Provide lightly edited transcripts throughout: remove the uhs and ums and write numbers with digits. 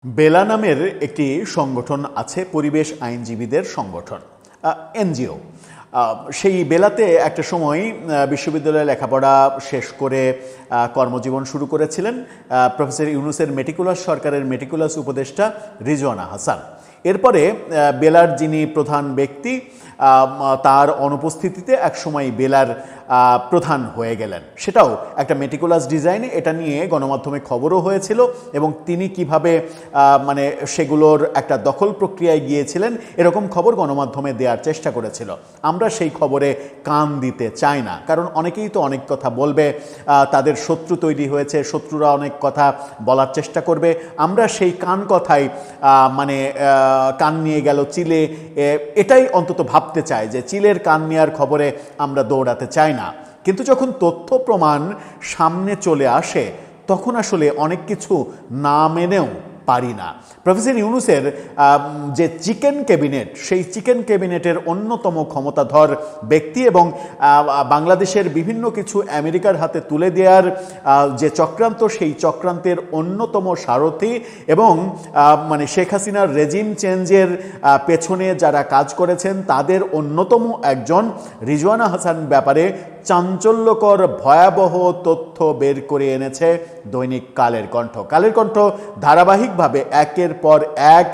বেলা নামের একটি সংগঠন আছে, পরিবেশ আইনজীবীদের সংগঠন, এনজিও। সেই বেলাতে একটা সময় বিশ্ববিদ্যালয়ে লেখাপড়া শেষ করে কর্মজীবন শুরু করেছিলেন প্রফেসর ইউনূসের মেটিকুলাস সরকারের মেটিকুলাস উপদেষ্টা রিজওয়ানা হাসান। এরপরে বেলার যিনি প্রধান ব্যক্তি তার অনুপস্থিতিতে একসময় বেলার প্রধান হয়ে গেলেন। সেটাও একটা মেটিকুলাস ডিজাইনে, এটা নিয়ে গণমাধ্যমে খবরও হয়েছিল এবং তিনি কিভাবে মানে সেগুলোর একটা দখল প্রক্রিয়ায় গিয়েছিলেন এরকম খবর গণমাধ্যমে দেওয়ার চেষ্টা করেছিল। আমরা সেই খবরে কান দিতে চাই না, কারণ অনেকেই তো অনেক কথা বলবে, তাদের শত্রু তৈরি হয়েছে, শত্রুরা অনেক কথা বলার চেষ্টা করবে। আমরা সেই কান কথাই মানে কান নিয়ে গেল চিলে, এটাই অন্তত ভাবতে চাই যে চিলের কান নেওয়ার খবরে আমরা দৌড়াতে চাই না। কিন্তু যখন তথ্য প্রমাণ সামনে চলে আসে তখন আসলে অনেক কিছু না মেনেও পারি না। প্রফেসর ইউনূসের যে চিকেন ক্যাবিনেট, সেই চিকেন ক্যাবিনেটের অন্যতম ক্ষমতাধর ব্যক্তি এবং বাংলাদেশের বিভিন্ন কিছু আমেরিকার হাতে তুলে দেওয়ার যে চক্রান্ত, সেই চক্রান্তের অন্যতম সারথি এবং মানে শেখ হাসিনার রেজিম চেঞ্জের পেছনে যারা কাজ করেছেন তাদের অন্যতম একজন রিজওয়ানা হাসান ব্যাপারে চাঞ্চল্যকর ভয়াবহ তথ্য বের করে এনেছে দৈনিক কালের কণ্ঠ। কালের কণ্ঠ ধারাবাহিকভাবে একের পর এক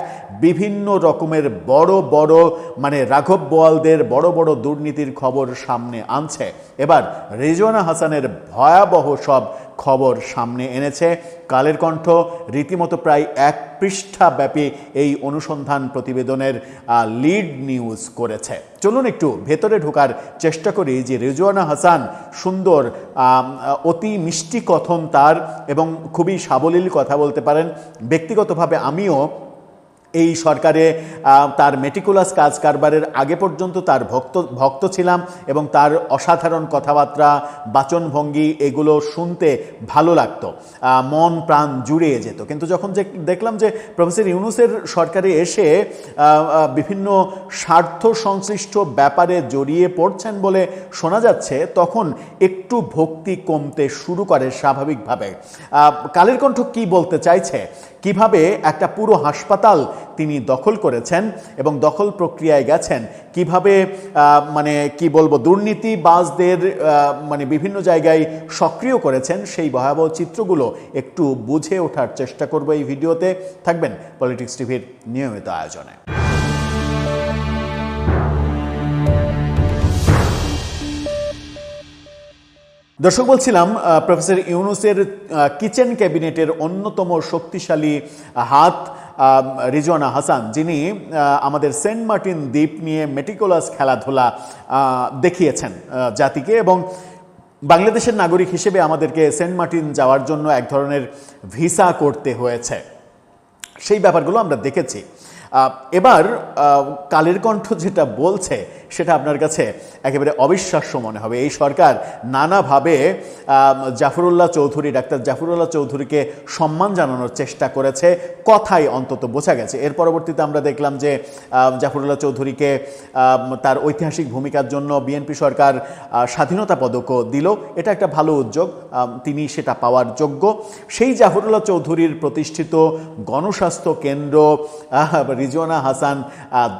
বিভিন্ন রকমের বড় বড় মানে রাঘব বোয়ালদের বড় বড় দুর্নীতির খবর সামনে আনছে। এবার রিজওয়ানা হাসানের ভয়াবহ সব খবর সামনে এনেছে কালের কণ্ঠ। রীতিমতো প্রায় 1 পৃষ্ঠা ব্যাপী এই অনুসন্ধান প্রতিবেদনের লিড নিউজ করেছে। চলুন একটু ভেতরে ঢোকার চেষ্টা করি যে রিজওয়ানা হাসান সুন্দর, অতি মিষ্টি কথন তার এবং খুবই সাবলীল কথা বলতে পারেন। ব্যক্তিগতভাবে আমিও এই সরকারে তার মেটিকুলাস কাজ কারবারের আগে পর্যন্ত তার ভক্ত ছিলাম এবং তার অসাধারণ কথাবার্তা, বাচনভঙ্গি এগুলো শুনতে ভালো লাগতো, মন প্রাণ জুড়িয়ে যেত। কিন্তু যখন দেখলাম যে প্রফেসর ইউনূসের সরকারে এসে বিভিন্ন স্বার্থ সংশ্লিষ্ট ব্যাপারে জড়িয়ে পড়ছেন বলে শোনা যাচ্ছে, তখন একটু ভক্তি কমতে শুরু করে স্বাভাবিকভাবে। কালের কণ্ঠ কি বলতে চাইছে, কিভাবে একটা পুরো হাসপাতাল তিনি দখল করেছেন এবং দখল প্রক্রিয়ায় গেছেন, কিভাবে মানে কি বলবো দুর্নীতিবাজদের মানে বিভিন্ন জায়গায় সক্রিয় করেছেন, সেই ভয়াবহ চিত্রগুলো একটু বুঝে ওঠার চেষ্টা করব এই ভিডিওতে। থাকবেন পলিটিক্স টিভির নিয়মিত আয়োজনে। দর্শক, বলছিলাম প্রফেসর ইউনূসের কিচেন ক্যাবিনেটের অন্যতম শক্তিশালী হাত রিজওয়ানা হাসান, যিনি আমাদের সেন্ট মার্টিন দ্বীপ নিয়ে মেটিকুলাস খেলাধুলা দেখিয়েছেন জাতিকে এবং বাংলাদেশের নাগরিক হিসেবে আমাদেরকে সেন্ট মার্টিন যাওয়ার জন্য এক ধরনের ভিসা করতে হয়েছে। সেই ব্যাপারগুলো আমরা দেখেছি। এবার কালের কণ্ঠ যেটা বলছে সেটা আপনার কাছে একেবারে অবিশ্বাস্য মনে হবে। এই সরকার নানাভাবে জাফরুল্লাহ চৌধুরী, ডাক্তার জাফরুল্লাহ চৌধুরীকে সম্মান জানানোর চেষ্টা করেছে, কথায় অন্তত বোঝা গেছে। এর পরবর্তীতে আমরা দেখলাম যে জাফরুল্লাহ চৌধুরীকে তার ঐতিহাসিক ভূমিকার জন্য বিএনপি সরকার স্বাধীনতা পদকও দিল। এটা একটা ভালো উদ্যোগ, তিনি সেটা পাওয়ার যোগ্য। সেই জাফরুল্লাহ চৌধুরীর প্রতিষ্ঠিত গণস্বাস্থ্য কেন্দ্র রিজওয়ানা হাসান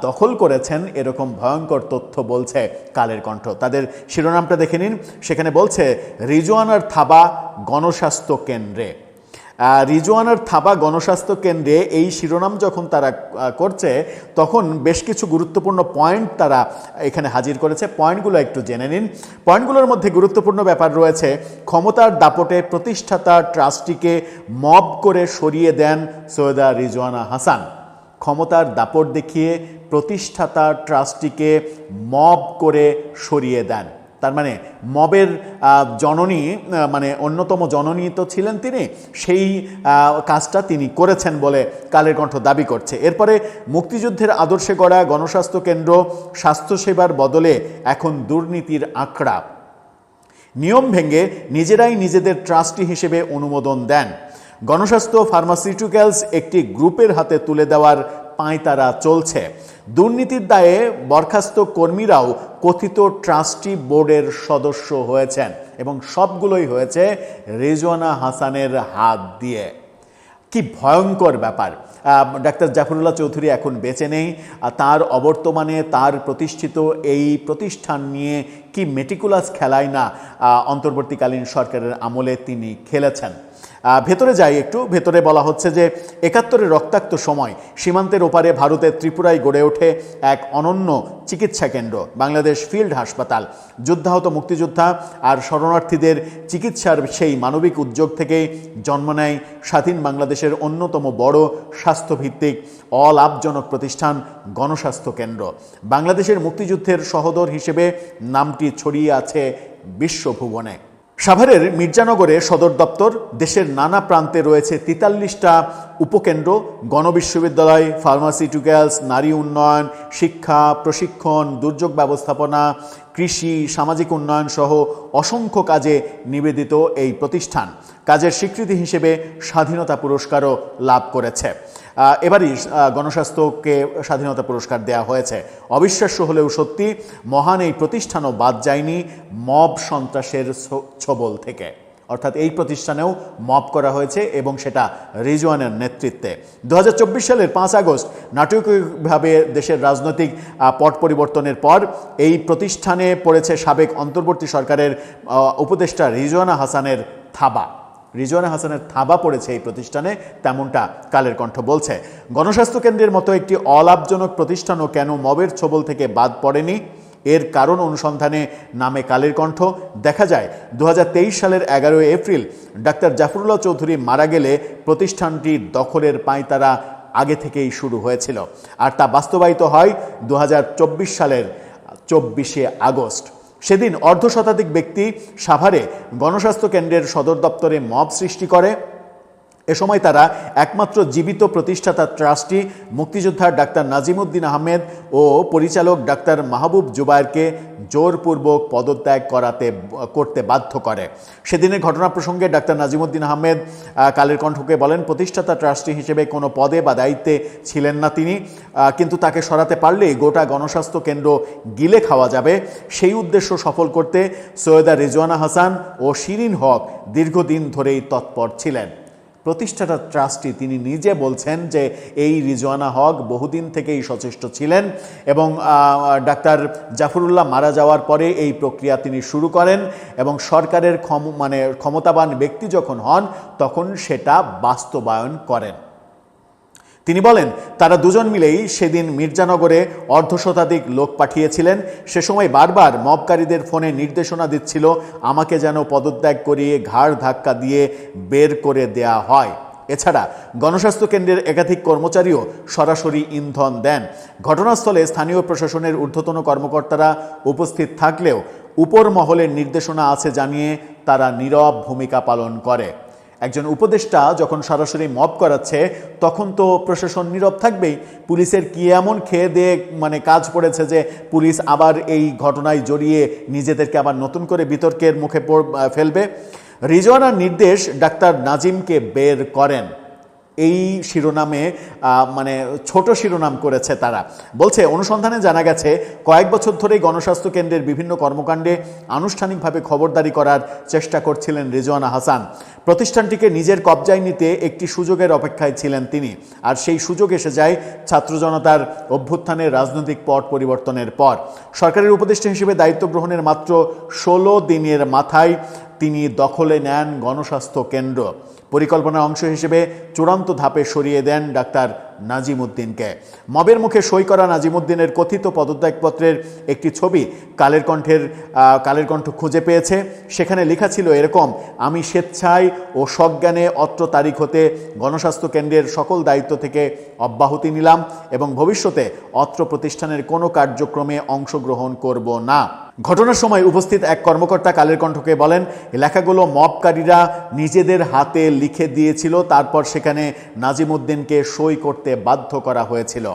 দখল করেছেন, এরকম ভয়ঙ্কর তথ্য বলছে কালের কণ্ঠ। তাদের শিরোনামটা দেখে নিন, সেখানে বলছে রিজওয়ানার থাবা গণস্বাস্থ্য কেন্দ্রে। রিজওয়ানার থাবা গণস্বাস্থ্য কেন্দ্রে এই শিরোনাম যখন তারা করছে তখন বেশ কিছু গুরুত্বপূর্ণ পয়েন্ট তারা এখানে হাজির করেছে। পয়েন্টগুলো একটু জেনে নিন। পয়েন্টগুলোর মধ্যে গুরুত্বপূর্ণ ব্যাপার রয়েছে, ক্ষমতার দাপটে প্রতিষ্ঠাতা ট্রাস্টিকে মব করে সরিয়ে দেন সৈয়দা রিজওয়ানা হাসান। ক্ষমতার দাপট দেখিয়ে প্রতিষ্ঠাতা ট্রাস্টিকে মব করে সরিয়ে দেন। তার মানে মবের জননী, মানে অন্যতম জননী তো ছিলেন তিনি, সেই কাজটা তিনি করেছেন বলে কালের কণ্ঠ দাবি করছে। এরপরে মুক্তিযুদ্ধের আদর্শে গড়া গণস্বাস্থ্য কেন্দ্র স্বাস্থ্যসেবার বদলে এখন দুর্নীতির আঁকড়া। নিয়ম ভেঙে নিজেরাই নিজেদের ট্রাস্টি হিসেবে অনুমোদন দেন। গণস্বাস্থ্য ফার্মাসিউটিক্যালস একটি গ্রুপের হাতে তুলে দেওয়ার পাঁয়তারা চলছে। দুর্নীতির দায়ে বরখাস্ত কর্মীরাও কথিত ট্রাস্টি বোর্ডের সদস্য হয়েছেন এবং সবগুলোই হয়েছে রিজওয়ানা হাসানের হাত দিয়ে। কি ভয়ঙ্কর ব্যাপার। ডাক্তার জাফরুল্লাহ চৌধুরী এখন বেঁচে নেই। তার অবর্তমানে তার প্রতিষ্ঠিত এই প্রতিষ্ঠান নিয়ে কি মেটিকুলাস খেলায় না অন্তর্বর্তীকালীন সরকারের আমলে তিনি খেলেছেন। ভেতরে যাই একটু। ভেতরে বলা হচ্ছে যে ৭১-এর রক্তাক্ত সময় সীমান্তের ওপারে ভারতের ত্রিপুরায় গড়ে ওঠে এক অনন্য চিকিৎসা কেন্দ্র, বাংলাদেশ ফিল্ড হাসপাতাল। যুদ্ধাহত মুক্তিযোদ্ধা আর শরণার্থীদের চিকিৎসার সেই মানবিক উদ্যোগ থেকে জন্ম নেয় স্বাধীন বাংলাদেশের অন্যতম বড় স্বাস্থ্যভিত্তিক অলাভজনক প্রতিষ্ঠান গণস্বাস্থ্য কেন্দ্র। বাংলাদেশের মুক্তিযুদ্ধের সহোদর হিসেবে নামটি ছড়িয়ে আছে বিশ্বভুবনে। সাভারের মির্জানগরে সদর দপ্তর, দেশের নানা প্রান্তে রয়েছে ৪৩টা উপকেন্দ্র, গণবিশ্ববিদ্যালয়, ফার্মাসিউটিক্যালস, নারী উন্নয়ন, শিক্ষা, প্রশিক্ষণ, দুর্যোগ ব্যবস্থাপনা, কৃষি, সামাজিক উন্নয়ন সহ অসংখ্য কাজে নিবেদিত এই প্রতিষ্ঠান কাজের স্বীকৃতি হিসেবে স্বাধীনতা পুরস্কারও লাভ করেছে। এবারই গণস্বাস্থ্যকে স্বাধীনতা পুরস্কার দেওয়া হয়েছে। অবিশ্বাস্য হলেও সত্যি, মহান এই প্রতিষ্ঠানও বাদ যায়নি মব সন্ত্রাসের ছোবল থেকে। অর্থাৎ এই প্রতিষ্ঠানেও মব করা হয়েছে এবং সেটা রিজওয়ানের নেতৃত্বে। ২০২৪ সালের ৫ আগস্ট নাটকীয়ভাবে দেশের রাজনৈতিক পট পরিবর্তনের পর এই প্রতিষ্ঠানে পড়েছে সাবেক অন্তর্বর্তী সরকারের উপদেষ্টা রিজওয়ানা হাসানের থাবা। রিজওয়ানা হাসানের থাবা পড়েছে এই প্রতিষ্ঠানে, তেমনটা কালের কণ্ঠ বলছে। গণস্বাস্থ্য কেন্দ্রের মতো একটি অলাভজনক প্রতিষ্ঠানও কেন মবের ছোবল থেকে বাদ পড়েনি, এর কারণ অনুসন্ধানে নামে কালের কণ্ঠ। দেখা যায় ২০২৩ সালের ১১ এপ্রিল ডাক্তার জাফরুল্লাহ চৌধুরী মারা গেলে প্রতিষ্ঠানটির দখলের পাঁয়তারা আগে থেকেই শুরু হয়েছিল, আর তা বাস্তবায়িত হয় ২০২৪ সালের ২৪শে আগস্ট। সেদিন অর্ধশতাধিক ব্যক্তি সাভারে গণস্বাস্থ্য কেন্দ্রের সদর দপ্তরে মব সৃষ্টি করে। এ সময় তারা একমাত্র জীবিত প্রতিষ্ঠাতা ট্রাস্টি মুক্তিযোদ্ধা ডাক্তার নাজিমুদ্দিন আহমেদ ও পরিচালক ডাক্তার মাহবুব জুবায়েরকে জোরপূর্বক পদত্যাগ করতে বাধ্য করে। সেদিনের ঘটনা প্রসঙ্গে ডাক্তার নাজিমুদ্দিন আহমেদ কালের কণ্ঠকে বলেন, প্রতিষ্ঠাতা ট্রাস্টি হিসেবে কোনো পদে বা দায়িত্বে ছিলেন না তিনি, কিন্তু তাকে সরাতে পারলেই গোটা গণস্বাস্থ্য কেন্দ্র গিলে খাওয়া যাবে। সেই উদ্দেশ্য সফল করতে সৈয়দা রিজওয়ানা হাসান ও শিরিন হক দীর্ঘদিন ধরেই তৎপর ছিলেন। প্রতিষ্ঠাতা ট্রাস্টি তিনি নিজে বলছেন যে এই রিজওয়ানা হক বহুদিন থেকেই সচেষ্ট ছিলেন এবং ডাক্তার জাফরুল্লাহ মারা যাওয়ার পরে এই প্রক্রিয়া তিনি শুরু করেন এবং সরকারের ক্ষমতাবান ব্যক্তি যখন হন তখন সেটা বাস্তবায়ন করেন। তিনি বলেন, তারা দুজন মিলেই সেদিন মির্জানগরে অর্ধশতাধিক লোক পাঠিয়েছিলেন। সে সময় বারবার মবকারীদের ফোনে নির্দেশনা দিচ্ছিল আমাকে যেন পদত্যাগ করিয়ে ঘাড় ধাক্কা দিয়ে বের করে দেয়া হয়। এছাড়া গণস্বাস্থ্য কেন্দ্রের একাধিক কর্মচারীও সরাসরি ইন্ধন দেন। ঘটনাস্থলে স্থানীয় প্রশাসনের ঊর্ধ্বতন কর্মকর্তারা উপস্থিত থাকলেও উপর মহলের নির্দেশনা আছে জানিয়ে তারা নীরব ভূমিকা পালন করে। একজন উপদেষ্টা যখন সরাসরি মব করাচ্ছে তখন তো প্রশাসন নীরব থাকবেই। পুলিশের কি এমন খেয়ে দিয়ে কাজ পড়েছে যে পুলিশ আবার এই ঘটনায় জড়িয়ে নিজেদেরকে আবার নতুন করে বিতর্কের মুখে ফেলবে? রিজওয়ানার নির্দেশ ডাক্তার নাজিমকে বের করেন, এই শিরোনামে ছোট শিরোনাম করেছে তারা। বলছে, অনুসন্ধানে জানা গেছে কয়েক বছর ধরেই গণস্বাস্থ্য কেন্দ্রের বিভিন্ন কর্মকাণ্ডে আনুষ্ঠানিকভাবে খবরদারি করার চেষ্টা করছিলেন রিজওয়ানা হাসান। প্রতিষ্ঠানটিকে নিজের কবজায় নিতে একটি সুযোগের অপেক্ষায় ছিলেন তিনি, আর সেই সুযোগ এসে যায় ছাত্র জনতার অভ্যুত্থানের রাজনৈতিক পট পরিবর্তনের পর। সরকারের উপদেষ্টা হিসেবে দায়িত্ব গ্রহণের মাত্র ১৬ দিনের মাথায় তিনি দখলে নেন গণস্বাস্থ্য কেন্দ্র। পরিকল্পনার অংশ হিসেবে চূড়ান্ত ধাপে সরিয়ে দেন ডাক্তার নাজিমুদ্দিনকে। মবের মুখে সই করা নাজিমুদ্দিনের কথিত পদত্যাগপত্রের একটি ছবি কালের কণ্ঠ খুঁজে পেয়েছে। সেখানে লেখা ছিল এরকম, আমি স্বেচ্ছায় ও সজ্ঞানে অত্র তারিখ হতে গণস্বাস্থ্য কেন্দ্রের সকল দায়িত্ব থেকে অব্যাহতি নিলাম এবং ভবিষ্যতে অত্র প্রতিষ্ঠানের কোনো কার্যক্রমে অংশগ্রহণ করব না। ঘটনার সময় উপস্থিত এক কর্মকর্তা কালের কণ্ঠকে বলেন, লেখাগুলো মবকারীরা নিজেদের হাতে লিখে দিয়েছিল, তারপর সেখানে নাজিমুদ্দিনকে সই করতে বাধ্য করা হয়েছিল।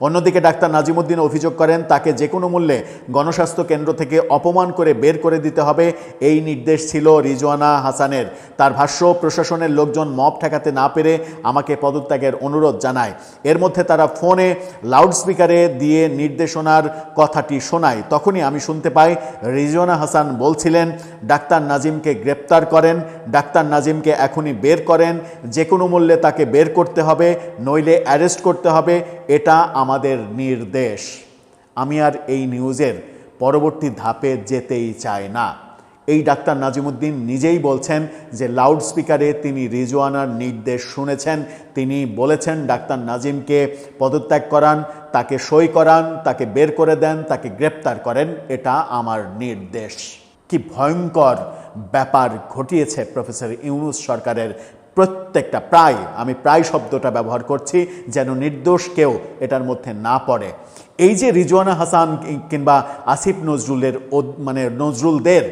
অন্যদিকে ডাক্তার নাজিমুদ্দিন অভিযোগ করেন তাকে যে কোনো মূল্যে গণস্বাস্থ্য কেন্দ্র থেকে অপমান করে বের করে দিতে হবে, এই নির্দেশ ছিল রিজওয়ানা হাসানের। তার ভাষ্য, প্রশাসনের লোকজন মব ঠেকাতে না পেরে আমাকে পদত্যাগের অনুরোধ জানায়। এর মধ্যে তারা ফোনে লাউডস্পিকারে দিয়ে নির্দেশনার কথাটি শোনায়। তখনই আমি শুনতে পাই যায়। রিজওয়ানা হাসান বলছিলেন ডাক্তার নাজিমকে গ্রেপ্তার করেন, ডাক্তার নাজিমকে এখনই বের করেন, যে কোনো মূল্যে তাকে বের করতে হবে, নইলে অ্যারেস্ট করতে হবে, এটা আমাদের নির্দেশ। আমি আর এই নিউজের পরবর্তী ধাপে যেতেই চাই না। এই ডাক্তার নাজিমুদ্দিন নিজেই বলছেন যে লাউডস্পিকারে তিনি রিজওয়ানার নির্দেশ শুনেছেন, তিনি বলেছেন ডাক্তার নাজিমকে পদত্যাগ করান, তাকে সই করান, তাকে বের করে দেন, তাকে গ্রেপ্তার করেন, এটা আমার নির্দেশ। কি ভয়ঙ্কর ব্যাপার ঘটিয়েছে প্রফেসর ইউনূস সরকারের প্রত্যেকটা, আমি প্রায় শব্দটা ব্যবহার করছি যেন নির্দোষ কেউ এটার মধ্যে না পড়ে। এই যে রিজওয়ানা হাসান কিংবা আসিফ নজরুলের নজরুলদের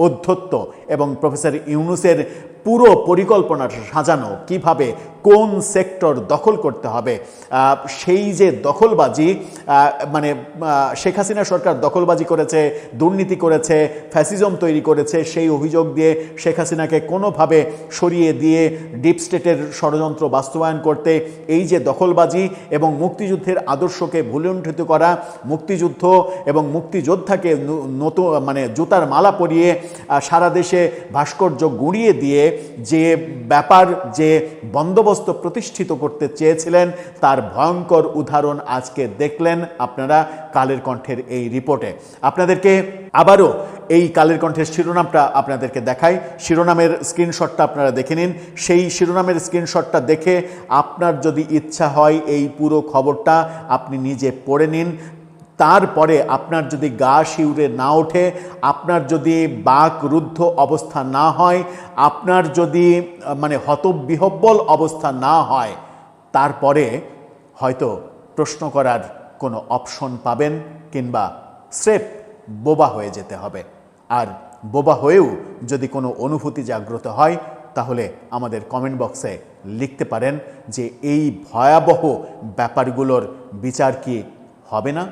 অধ্যত্ব এবং প্রফেসর ইউনূসের পুরো পরিকল্পনাটা সাজানো, কিভাবে কোন সেক্টর দখল করতে হবে, সেই যে দখলবাজি, শেখ হাসিনা সরকার দখলবাজি করেছে, দুর্নীতি করেছে, ফ্যাসিজম তৈরি করেছে, সেই অভিযোগ দিয়ে শেখ হাসিনাকে কোনোভাবে সরিয়ে দিয়ে ডিপ স্টেটের ষড়যন্ত্র বাস্তবায়ন করতে এই যে দখলবাজি এবং মুক্তিযুদ্ধের আদর্শকে ভুলুণ্ঠিত করা, মুক্তিযুদ্ধ এবং মুক্তিযোদ্ধাকে নতুন জুতার মালা পরিয়ে সারা দেশে ভাস্কর্য গুঁড়িয়ে দিয়ে যে ব্যাপার, যে বন্দোবস্ত প্রতিষ্ঠিত করতে চেয়েছিলেন, তার ভয়ঙ্কর উদাহরণ আজকে দেখলেন আপনারা কালের কণ্ঠের এই রিপোর্টে। আপনাদেরকে আবারও এই কালের কণ্ঠের শিরোনামটা আপনাদেরকে দেখাই। শিরোনামের স্ক্রিনশটটা আপনারা দেখে নিন। সেই শিরোনামের স্ক্রিনশটটা দেখে আপনার যদি ইচ্ছা হয় এই পুরো খবরটা আপনি নিজে পড়ে নিন। তারপরে আপনার যদি গা শিউরে না ওঠে, আপনার যদি বাকরুদ্ধ অবস্থা না হয়, আপনার যদি হতবিহ্বল অবস্থা না হয়, তারপরে হয়তো প্রশ্ন করার কোনো অপশন পাবেন, কিংবা স্রেফ বোবা হয়ে যেতে হবে। আর বোবা হয়েও যদি কোনো অনুভূতি জাগ্রত হয়, তাহলে আমাদের কমেন্ট বক্সে লিখতে পারেন যে এই ভয়াবহ ব্যাপারগুলোর বিচার কি হবে না।